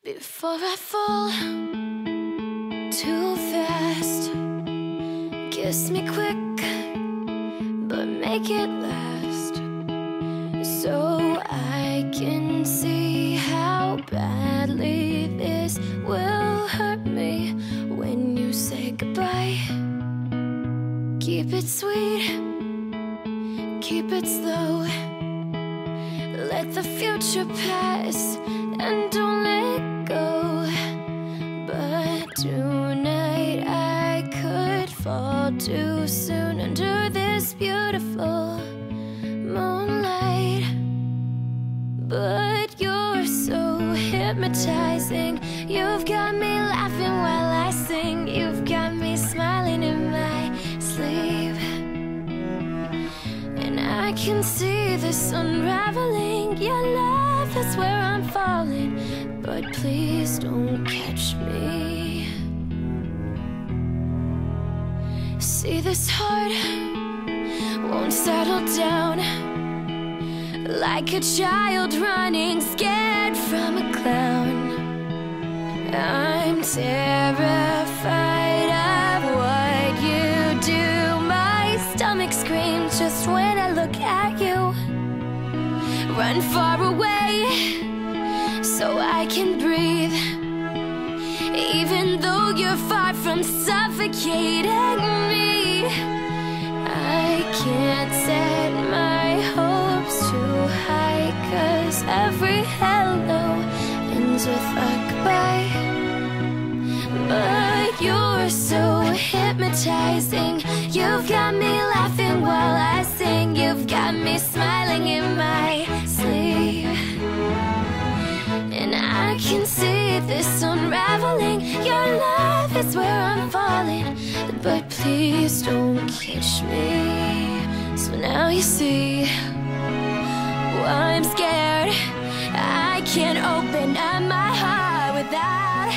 Before I fall too fast, kiss me quick, but make it last, so I can see how badly this will hurt me when you say goodbye. Keep it sweet, keep it slow, let the future pass and don't let go. But tonight I could fall too soon under this beautiful moonlight. But you're so hypnotizing, you've got me laughing while I sing, you've got me smiling in my sleep. And I can see this unraveling, your love is where I'm falling, but please don't catch me. See, this heart won't settle down, like a child running scared from a clown. I'm terrified of what you do. My stomach screams just when I look at you. Run far away so I can breathe, even though you're far from suffocating me. I can't set my hopes too high, 'cause every hello ends with a goodbye. But you're so hypnotizing, you've got me laughing while I sing, you've got me smiling in my sleep. And I can see this unraveling, your love is where I'm falling, but please don't catch me. So now you see why I'm scared. I can't open up my heart without